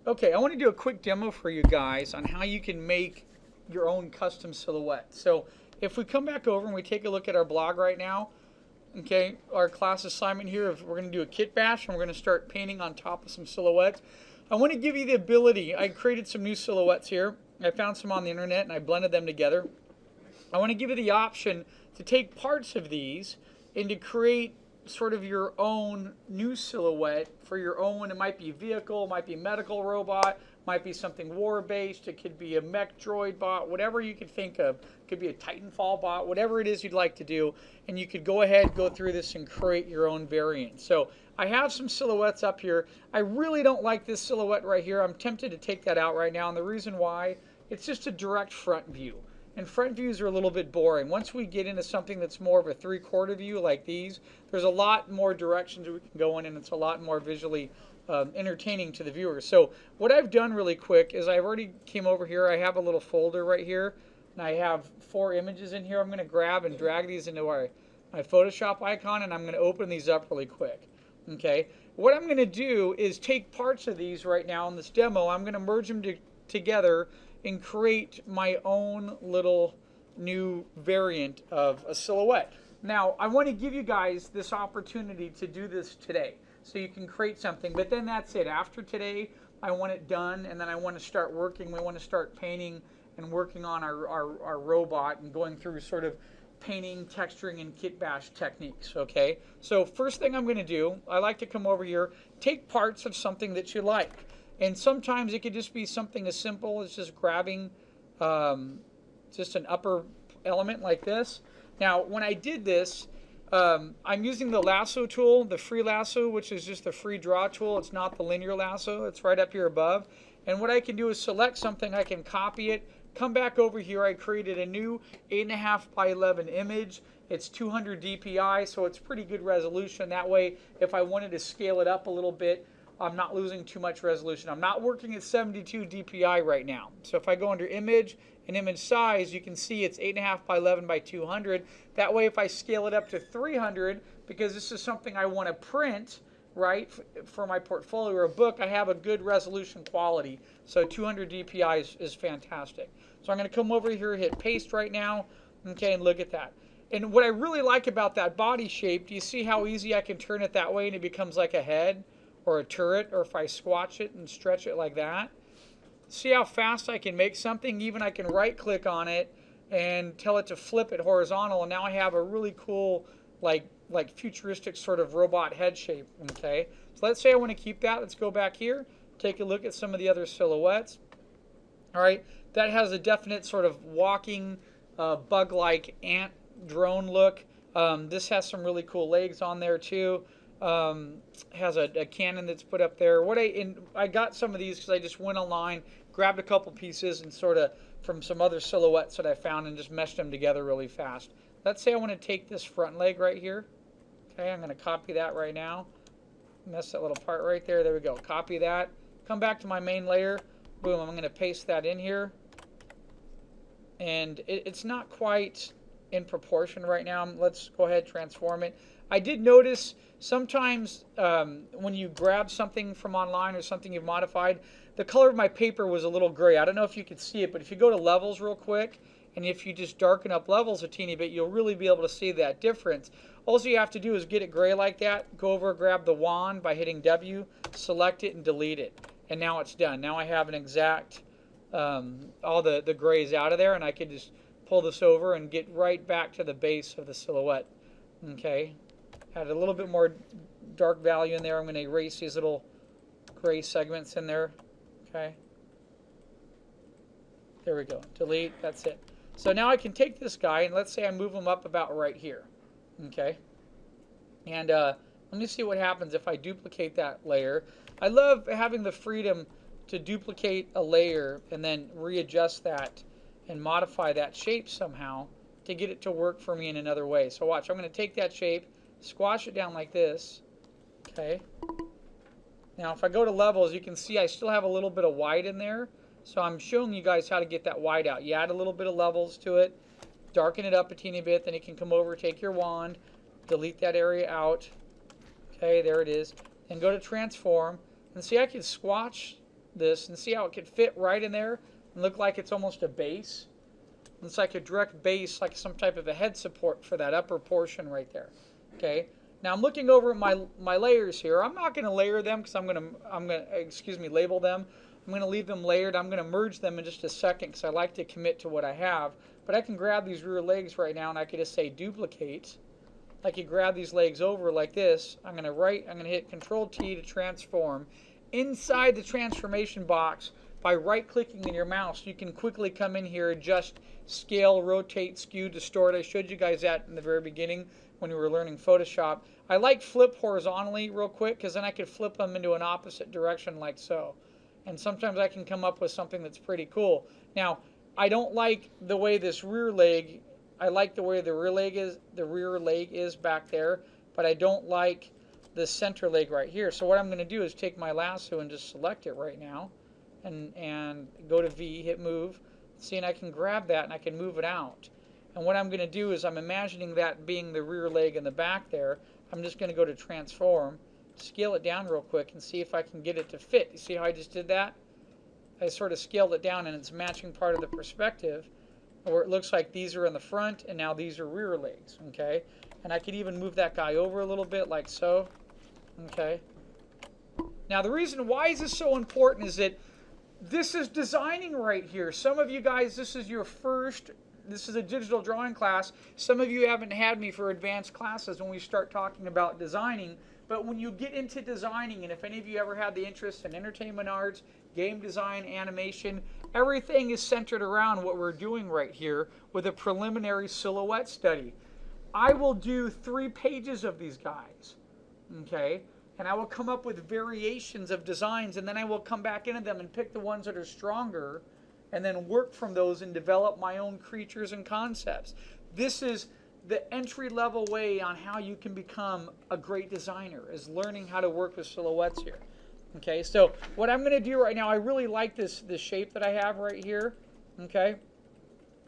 Okay, I want to do a quick demo for you guys on how you can make your own custom silhouette. So if we come back over and we take a look at our blog right now, okay, our class assignment here, we're going to do a kit bash and we're going to start painting on top of some silhouettes. I want to give you the ability, I created some new silhouettes here. I found some on the internet and I blended them together. I want to give you the option to take parts of these and to create sort of your own new silhouette for your own. It might be vehicle, it might be medical robot, might be something war-based, it could be a mech droid bot, whatever you could think of. It could be a Titanfall bot, whatever it is you'd like to do, and you could go ahead, go through this and create your own variant. So I have some silhouettes up here. I really don't like this silhouette right here. I'm tempted to take that out right now, and the reason why, it's just a direct front view. And front views are a little bit boring. Once we get into something that's more of a three-quarter view like these, there's a lot more directions we can go in, and it's a lot more visually entertaining to the viewer. So what I've done really quick is I've already came over here. I have a little folder right here, and I have 4 images in here. I'm going to grab and drag these into my Photoshop icon, and I'm going to open these up really quick. Okay. What I'm going to do is take parts of these right now in this demo. I'm going to merge them together and create my own little new variant of a silhouette. Now, I want to give you guys this opportunity to do this today so you can create something, but then that's it. After today, I want it done, and then I want to start working. We want to start painting and working on our robot and going through sort of painting, texturing, and kit bash techniques, okay? So first thing I'm going to do, I like to come over here, take parts of something that you like. And sometimes it could just be something as simple as just grabbing just an upper element like this. Now, when I did this, I'm using the lasso tool, the free lasso, which is just a free draw tool. It's not the linear lasso. It's right up here above. And what I can do is select something. I can copy it, come back over here. I created a new 8.5 by 11 image. It's 200 DPI, so it's pretty good resolution. That way, if I wanted to scale it up a little bit, I'm not losing too much resolution. I'm not working at 72 DPI right now. So if I go under image and image size, you can see it's 8.5 by 11 by 200. That way, if I scale it up to 300, because this is something I want to print, right, for my portfolio or a book, I have a good resolution quality. So 200 DPI is fantastic. So I'm going to come over here, hit paste right now, okay, and look at that. And what I really like about that body shape, do you see how easy I can turn it that way and it becomes like a head? Or a turret, or if I squash it and stretch it like that. See how fast I can make something? Even I can right click on it and tell it to flip it horizontal, and now I have a really cool like futuristic sort of robot head shape. Okay, so let's say I want to keep that. Let's go back here, take a look at some of the other silhouettes. All right, that has a definite sort of walking bug-like ant drone look. This has some really cool legs on there too. Has a cannon that's put up there. I got some of these because I just went online, grabbed a couple pieces and sort of from some other silhouettes that I found and just meshed them together really fast. Let's say I want to take this front leg right here. Okay, I'm going to copy that right now. Mess that little part right there. There we go. Copy that. Come back to my main layer. Boom, I'm going to paste that in here. And it's not quite in proportion right now. Let's go ahead and transform it. I did notice sometimes when you grab something from online or something you've modified, the color of my paper was a little gray. I don't know if you could see it, but if you go to levels real quick, and if you just darken up levels a teeny bit, you'll really be able to see that difference. All you have to do is get it gray like that, go over, grab the wand by hitting W, select it, and delete it. And now it's done. Now I have an exact, all the grays out of there, and I can just pull this over and get right back to the base of the silhouette. Okay. Add a little bit more dark value in there. I'm going to erase these little gray segments in there. Okay. There we go. Delete. That's it. So now I can take this guy and let's say I move him up about right here. Okay. And let me see what happens if I duplicate that layer. I love having the freedom to duplicate a layer and then readjust that and modify that shape somehow to get it to work for me in another way. So watch. I'm going to take that shape, squash it down like this. Okay. Now if I go to levels, you can see I still have a little bit of white in there. So I'm showing you guys how to get that white out. You add a little bit of levels to it, darken it up a teeny bit, then you can come over, take your wand, delete that area out. Okay, there it is. And go to transform. And see, I can squash this and see how it could fit right in there and look like it's almost a base. It's like a direct base, like some type of a head support for that upper portion right there. Okay. Now I'm looking over at my layers here. I'm not going to layer them because I'm going to label them. I'm going to leave them layered. I'm going to merge them in just a second because I like to commit to what I have. But I can grab these rear legs right now and I can just say duplicate. I can grab these legs over like this. I'm going to hit Control T to transform. Inside the transformation box, by right-clicking in your mouse, you can quickly come in here, adjust, scale, rotate, skew, distort. I showed you guys that in the very beginning when we were learning Photoshop. I like flip horizontally real quick because then I could flip them into an opposite direction like so. And sometimes I can come up with something that's pretty cool. Now, I don't like the way this rear leg, I like the way the rear leg is back there, but I don't like the center leg right here. So what I'm going to do is take my lasso and just select it right now. And go to V, hit move. See, and I can grab that and I can move it out. And what I'm going to do is I'm imagining that being the rear leg in the back there. I'm just going to go to transform, scale it down real quick and see if I can get it to fit. You see how I just did that? I sort of scaled it down and it's matching part of the perspective where it looks like these are in the front and now these are rear legs. Okay, and I could even move that guy over a little bit like so. Okay. Now the reason why is this so important is that this is designing right here. Some of you guys, this is a digital drawing class. Some of you haven't had me for advanced classes when we start talking about designing. But when you get into designing, and if any of you ever had the interest in entertainment arts, game design, animation, everything is centered around what we're doing right here with a preliminary silhouette study. I will do 3 pages of these guys, okay? And I will come up with variations of designs, and then I will come back into them and pick the ones that are stronger and then work from those and develop my own creatures and concepts. This is the entry-level way on how you can become a great designer, is learning how to work with silhouettes here. Okay, so what I'm going to do right now, I really like this shape that I have right here. Okay,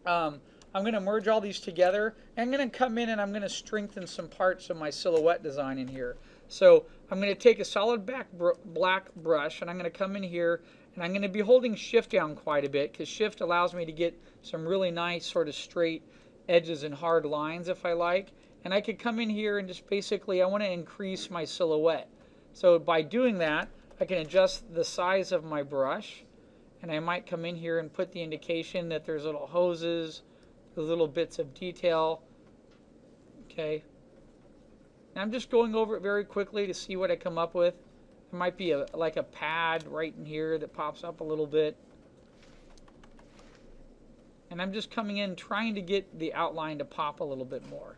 I'm going to merge all these together. I'm going to come in and I'm going to strengthen some parts of my silhouette design in here. So I'm going to take a solid black brush and I'm going to come in here and I'm going to be holding shift down quite a bit because shift allows me to get some really nice sort of straight edges and hard lines if I like. And I could come in here and just basically I want to increase my silhouette. So by doing that, I can adjust the size of my brush and I might come in here and put the indication that there's little hoses, the little bits of detail. Okay. And I'm just going over it very quickly to see what I come up with. There might be like a pad right in here that pops up a little bit. And I'm just coming in trying to get the outline to pop a little bit more.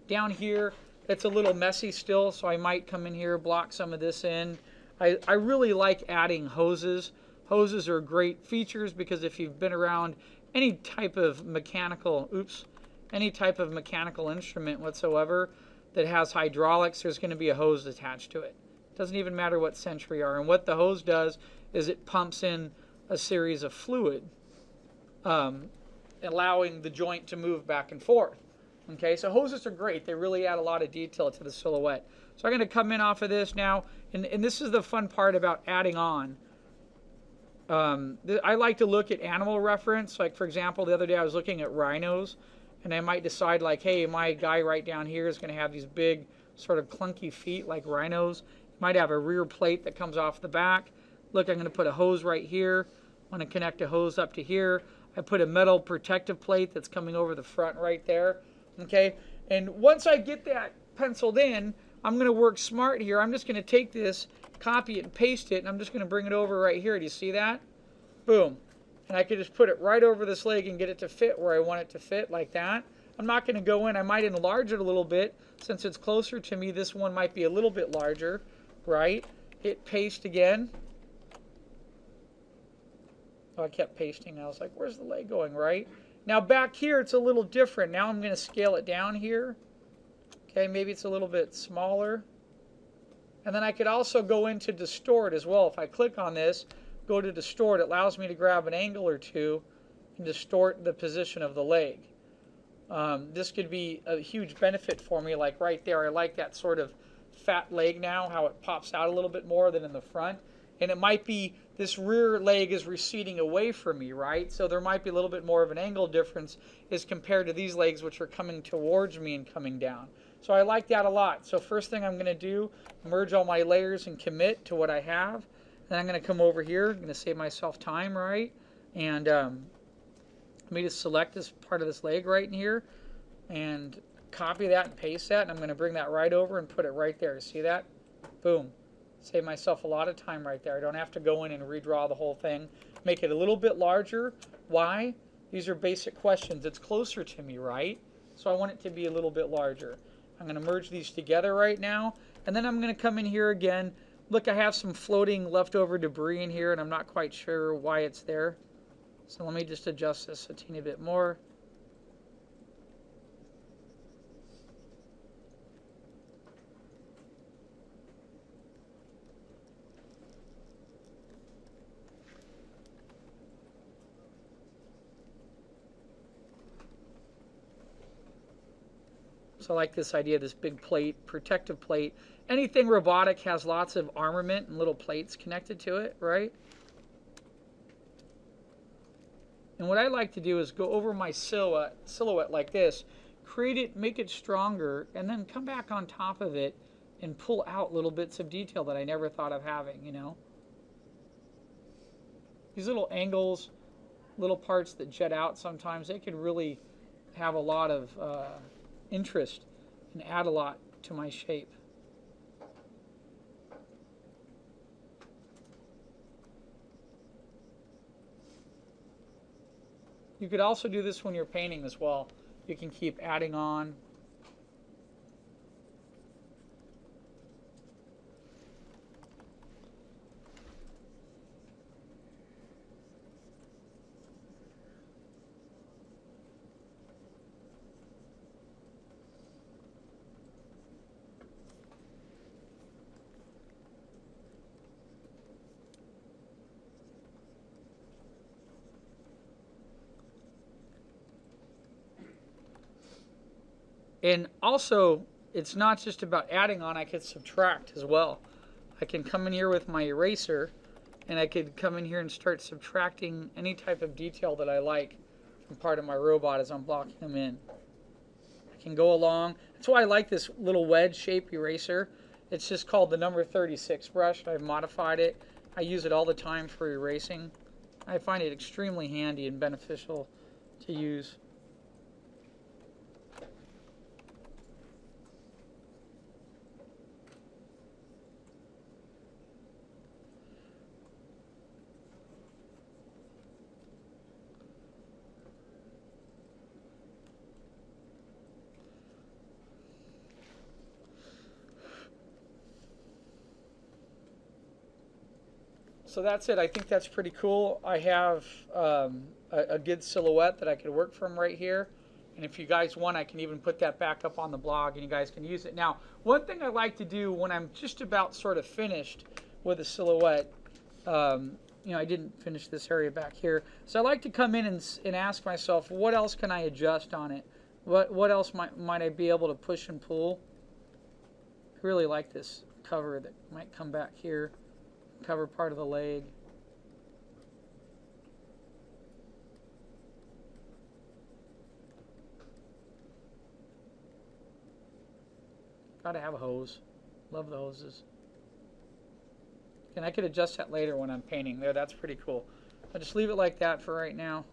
Down here, it's a little messy still, so I might come in here, block some of this in. I really like adding hoses. Hoses are great features because if you've been around any type of mechanical instrument whatsoever that has hydraulics, there's going to be a hose attached to it. It doesn't even matter what century you are. And what the hose does is it pumps in a series of fluid, allowing the joint to move back and forth. Okay, so hoses are great. They really add a lot of detail to the silhouette. So I'm going to come in off of this now, and this is the fun part about adding on. I like to look at animal reference. Like, for example, the other day I was looking at rhinos, and I might decide, like, hey, my guy right down here is going to have these big, sort of clunky feet like rhinos. Might have a rear plate that comes off the back. Look, I'm going to put a hose right here. I want to connect a hose up to here. I put a metal protective plate that's coming over the front right there. Okay, and once I get that penciled in, I'm going to work smart here. I'm just going to take this, copy it, and paste it, and I'm just going to bring it over right here. Do you see that? Boom. And I can just put it right over this leg and get it to fit where I want it to fit, like that. I'm not going to go in. I might enlarge it a little bit. Since it's closer to me, this one might be a little bit larger, right? Hit paste again. Oh, I kept pasting. I was like, where's the leg going, right? Now back here, it's a little different. Now I'm going to scale it down here. Okay, maybe it's a little bit smaller. And then I could also go into distort as well. If I click on this, go to distort, it allows me to grab an angle or two and distort the position of the leg. This could be a huge benefit for me, like right there. I like that sort of fat leg now, how it pops out a little bit more than in the front. and it might be this rear leg is receding away from me, right? So there might be a little bit more of an angle difference as compared to these legs, which are coming towards me and coming down. So I like that a lot. So first thing I'm going to do, merge all my layers and commit to what I have. Then I'm going to come over here. I'm going to save myself time, right? And let me just select this part of this leg right in here and copy that and paste that. And I'm going to bring that right over and put it right there. See that? Boom. Save myself a lot of time right there. I don't have to go in and redraw the whole thing. Make it a little bit larger. Why? These are basic questions. It's closer to me, right? So I want it to be a little bit larger. I'm going to merge these together right now. And then I'm going to come in here again. Look, I have some floating leftover debris in here, and I'm not quite sure why it's there. So let me just adjust this a teeny bit more. So I like this idea of this big plate, protective plate. Anything robotic has lots of armament and little plates connected to it, right? And what I like to do is go over my silhouette like this, create it, make it stronger, and then come back on top of it and pull out little bits of detail that I never thought of having, you know? These little angles, little parts that jet out sometimes, they can really have a lot of interest and add a lot to my shape. You could also do this when you're painting as well. You can keep adding on. And also, it's not just about adding on, I could subtract as well. I can come in here with my eraser, and I could come in here and start subtracting any type of detail that I like from part of my robot as I'm blocking them in. I can go along. That's why I like this little wedge shape eraser. It's just called the number 36 brush. I've modified it. I use it all the time for erasing. I find it extremely handy and beneficial to use. So that's it. I think that's pretty cool. I have a good silhouette that I could work from right here. And if you guys want, I can even put that back up on the blog and you guys can use it. Now, one thing I like to do when I'm just about sort of finished with a silhouette, you know, I didn't finish this area back here. So I like to come in and ask myself, what else can I adjust on it? What else might I be able to push and pull? I really like this cover that might come back here. Cover part of the leg. Gotta have a hose. Love the hoses. And I could adjust that later when I'm painting. There, that's pretty cool. I'll just leave it like that for right now.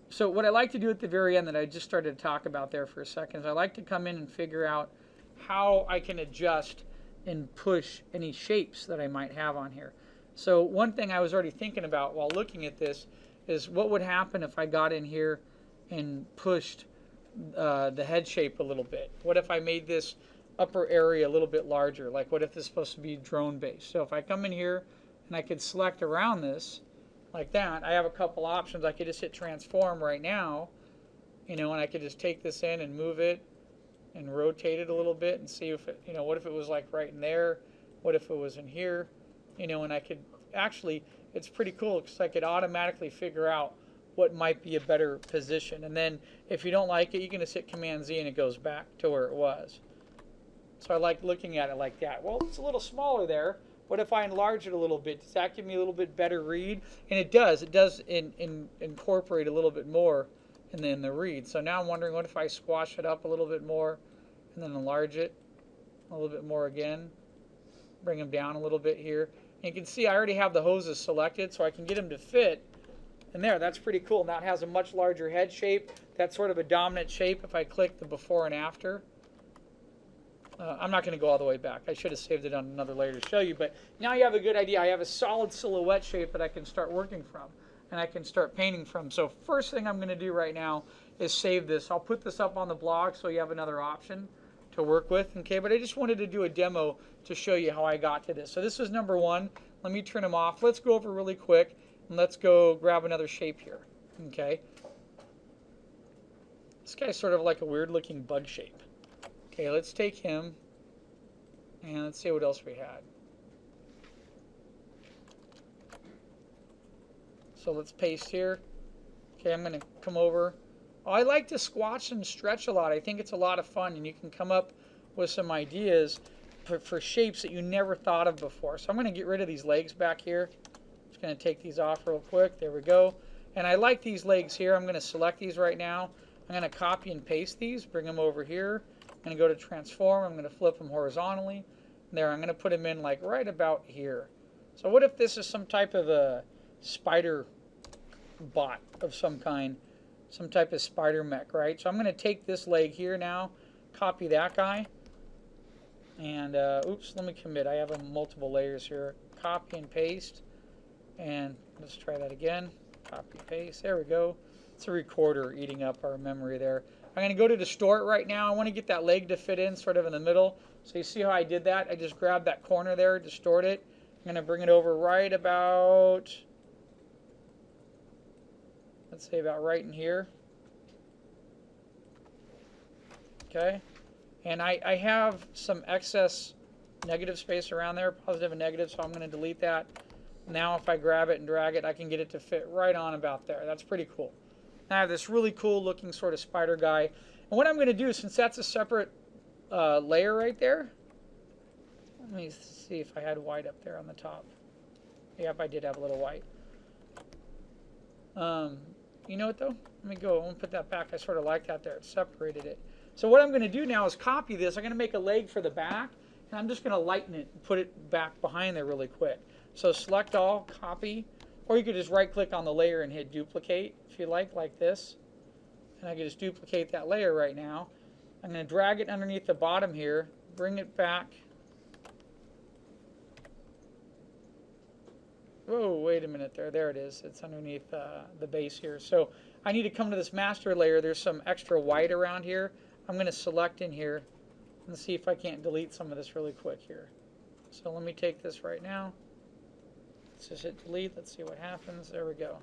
So what I like to do at the very end that I just started to talk about there for a second is I like to come in and figure out how I can adjust and push any shapes that I might have on here. So one thing I was already thinking about while looking at this is what would happen if I got in here and pushed the head shape a little bit. What if I made this upper area a little bit larger? Like what if this is supposed to be drone based? So if I come in here and I could select around this like that, I have a couple options. I could just hit transform right now, you know, and I could just take this in and move it and rotate it a little bit and see if it, you know, what if it was like right in there? What if it was in here? You know, and I could actually, it's pretty cool because I could automatically figure out what might be a better position. And then if you don't like it, you can just hit Command Z and it goes back to where it was. So I like looking at it like that. Well, it's a little smaller there. What if I enlarge it a little bit? Does that give me a little bit better read? And it does. It does incorporate a little bit more in the read. So now I'm wondering, what if I squash it up a little bit more and then enlarge it a little bit more again? Bring them down a little bit here. And you can see I already have the hoses selected, so I can get them to fit. And there, that's pretty cool. Now it has a much larger head shape. That's sort of a dominant shape if I click the before and after. I'm not going to go all the way back. I should have saved it on another layer to show you. But now you have a good idea. I have a solid silhouette shape that I can start working from. And I can start painting from. So first thing I'm going to do right now is save this. I'll put this up on the blog so you have another option to work with. Okay, but I just wanted to do a demo to show you how I got to this. So this was number one. Let me turn them off. Let's go over really quick. And let's go grab another shape here. Okay. This guy's sort of like a weird looking bug shape. Okay, let's take him and let's see what else we had. So let's paste here. Okay, I'm going to come over. Oh, I like to squash and stretch a lot. I think it's a lot of fun, and you can come up with some ideas for shapes that you never thought of before. So I'm going to get rid of these legs back here. Just going to take these off real quick. There we go. And I like these legs here. I'm going to select these right now. I'm going to copy and paste these, bring them over here. I'm going to go to transform. I'm going to flip them horizontally. There, I'm going to put them in like right about here. So what if this is some type of a spider bot of some kind, some type of spider mech, right? So I'm going to take this leg here now, copy that guy, and oops, let me commit. I have multiple layers here. Copy and paste, and let's try that again. Copy, paste. There we go. It's a recorder eating up our memory there. I'm going to go to distort right now. I want to get that leg to fit in sort of in the middle. So you see how I did that? I just grabbed that corner there, distort it. I'm going to bring it over right about, let's say about right in here. Okay. And I have some excess negative space around there, positive and negative, so I'm going to delete that. Now if I grab it and drag it, I can get it to fit right on about there. That's pretty cool. Now I have this really cool looking sort of spider guy. And what I'm going to do, since that's a separate layer right there, let me see if I had white up there on the top. Yep, I did have a little white. You know what though? Let me go. I'm going to put that back. I sort of like that there. It separated it. So what I'm going to do now is copy this. I'm going to make a leg for the back, and I'm just going to lighten it and put it back behind there really quick. So select all, copy, or you could just right click on the layer and hit duplicate if you like this. And I can just duplicate that layer right now. I'm going to drag it underneath the bottom here, bring it back. Whoa, wait a minute there. There it is. It's underneath the base here. So I need to come to this master layer. There's some extra white around here. I'm going to select in here and see if I can't delete some of this really quick here. So let me take this right now. Let's just hit delete. Let's see what happens. There we go.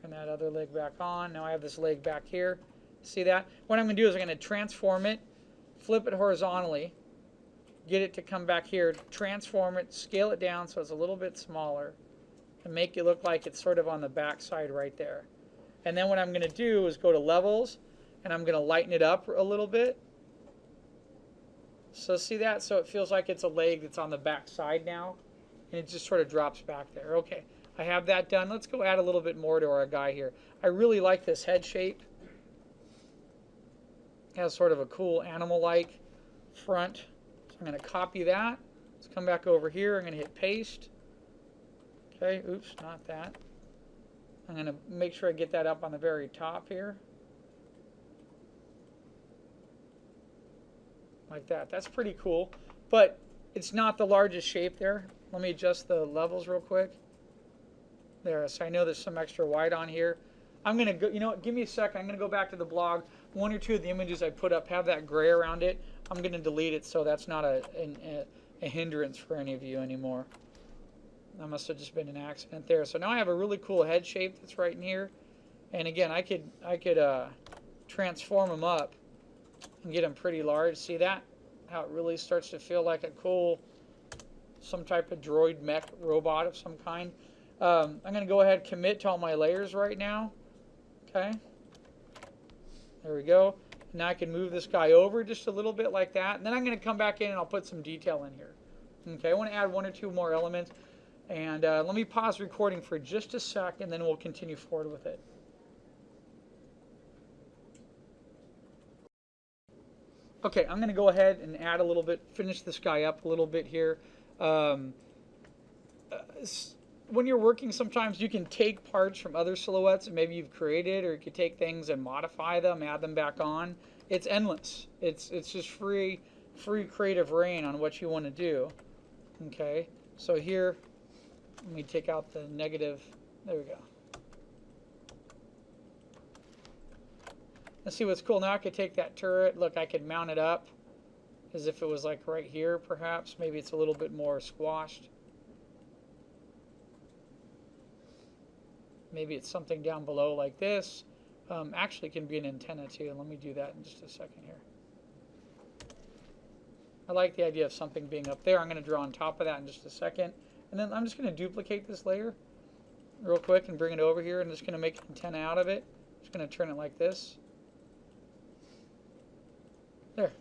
Turn that other leg back on. Now I have this leg back here. See that? What I'm going to do is I'm going to transform it, flip it horizontally, get it to come back here, transform it, scale it down so it's a little bit smaller, and make it look like it's sort of on the back side right there. And then what I'm going to do is go to levels, and I'm going to lighten it up a little bit. So see that? So it feels like it's a leg that's on the back side now, and it just sort of drops back there. Okay, I have that done. Let's go add a little bit more to our guy here. I really like this head shape. It has sort of a cool animal-like front. So I'm going to copy that. Let's come back over here. I'm going to hit paste. Okay, oops, not that. I'm going to make sure I get that up on the very top here. Like that. That's pretty cool. But it's not the largest shape there. Let me adjust the levels real quick. There, so I know there's some extra white on here. I'm going to go, you know what, give me a second. I'm going to go back to the blog. One or two of the images I put up have that gray around it. I'm going to delete it so that's not a hindrance for any of you anymore. That must have just been an accident there. So now I have a really cool head shape that's right in here. And again, I could transform them up and get them pretty large. See that? How it really starts to feel like a cool, some type of droid mech robot of some kind. I'm going to go ahead and commit to all my layers right now. Okay. There we go. Now I can move this guy over just a little bit like that. And then I'm going to come back in and I'll put some detail in here. Okay, I want to add 1 or 2 more elements. And let me pause recording for just a sec, and then we'll continue forward with it. Okay, I'm going to go ahead and add a little bit, finish this guy up a little bit here. When you're working, sometimes you can take parts from other silhouettes that maybe you've created, or you could take things and modify them, add them back on. It's endless. It's just free creative reign on what you want to do. Okay, so here, let me take out the negative. There we go. Let's see what's cool. Now I could take that turret. Look, I could mount it up as if it was like right here, perhaps. Maybe it's a little bit more squashed. Maybe it's something down below like this. Actually, it can be an antenna too. Let me do that in just a second here. I like the idea of something being up there. I'm going to draw on top of that in just a second. And then I'm just going to duplicate this layer real quick and bring it over here. And just going to make an antenna out of it. Just going to turn it like this. There.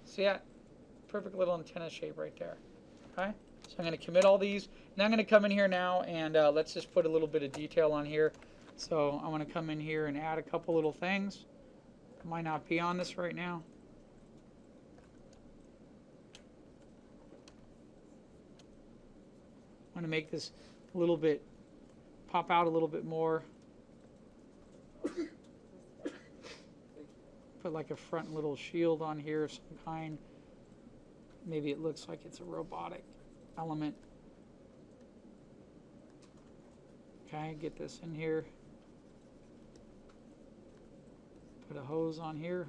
See that? Perfect little antenna shape right there. Okay? So I'm going to commit all these. Now I'm going to come in here now and let's just put a little bit of detail on here. So I want to come in here and add a couple little things. Might not be on this right now. I want to make this a little bit, pop out a little bit more. Put like a front little shield on here of some kind. Maybe it looks like it's a robotic element. Okay, get this in here. Put a hose on here.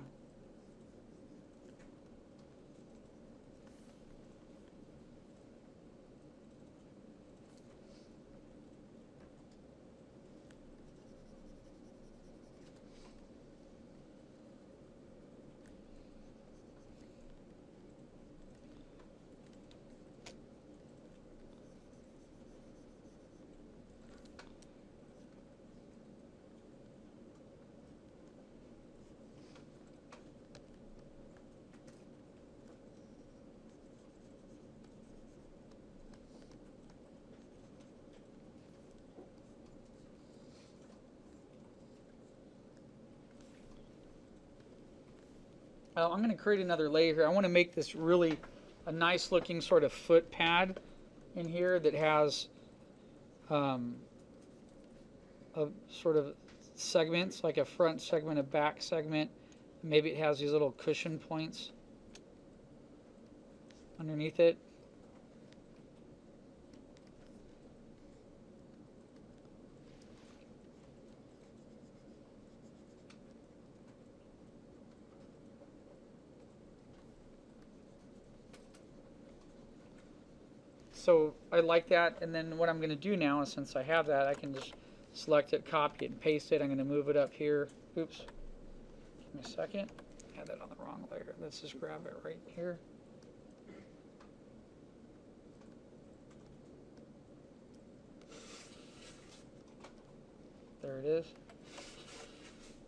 I'm going to create another layer here. I want to make this really a nice looking sort of foot pad in here that has a sort of segments, like a front segment, a back segment. Maybe it has these little cushion points underneath it. So I like that, and then what I'm going to do now is, since I have that, I can just select it, copy it, and paste it. I'm going to move it up here. Oops. Give me a second. I had that on the wrong layer. Let's just grab it right here. There it is.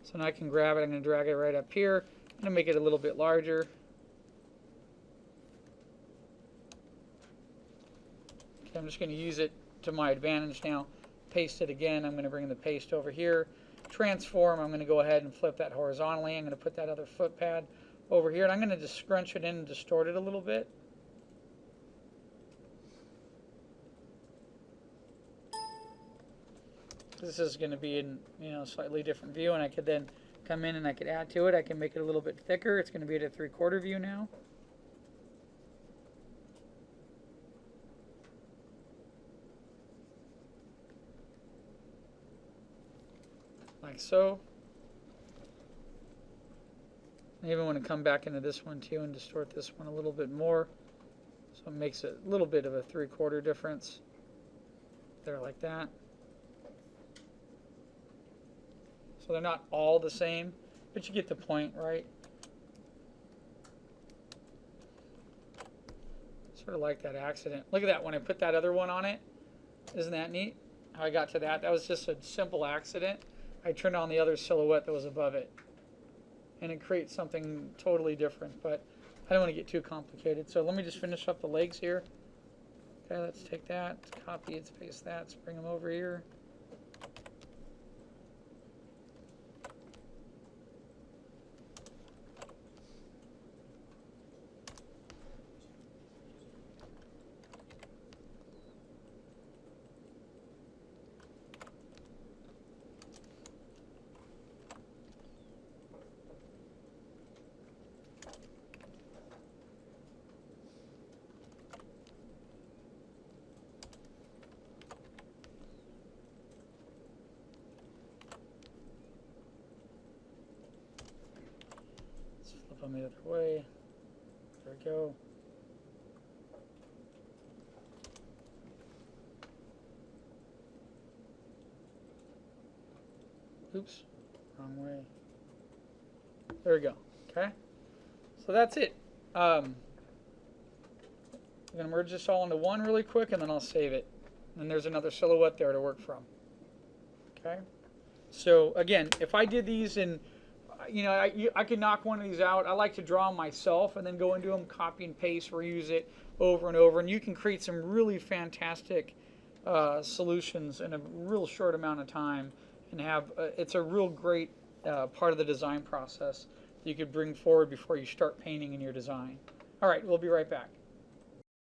So now I can grab it. I'm going to drag it right up here. I'm going to make it a little bit larger. I'm just going to use it to my advantage now. Paste it again. I'm going to bring the paste over here. Transform. I'm going to go ahead and flip that horizontally. I'm going to put that other foot pad over here. And I'm going to just scrunch it in and distort it a little bit. This is going to be in a slightly different view, and I could then come in and I could add to it. I can make it a little bit thicker. It's going to be at a 3/4 view now. Like so. I even want to come back into this one too and distort this one a little bit more. So it makes a little bit of a 3/4 difference. There, like that. So they're not all the same, but you get the point, right? Sort of like that accident. Look at that, when I put that other one on it. Isn't that neat? How I got to that. That was just a simple accident. I turned on the other silhouette that was above it. and it creates something totally different. But I don't want to get too complicated. So let me just finish up the legs here. Okay, let's take that, copy and paste that, let's bring them over here. Flip them the other way. There we go. Oops, wrong way. There we go. Okay, so that's it. I'm going to merge this all into one really quick, and then I'll save it. And there's another silhouette there to work from. Okay, so again, if I did these in, I could knock one of these out. I like to draw them myself and then go into them, copy and paste, reuse it over and over, and you can create some really fantastic solutions in a real short amount of time, and have it's a real great part of the design process that you could bring forward before you start painting in your design. All right, we'll be right back.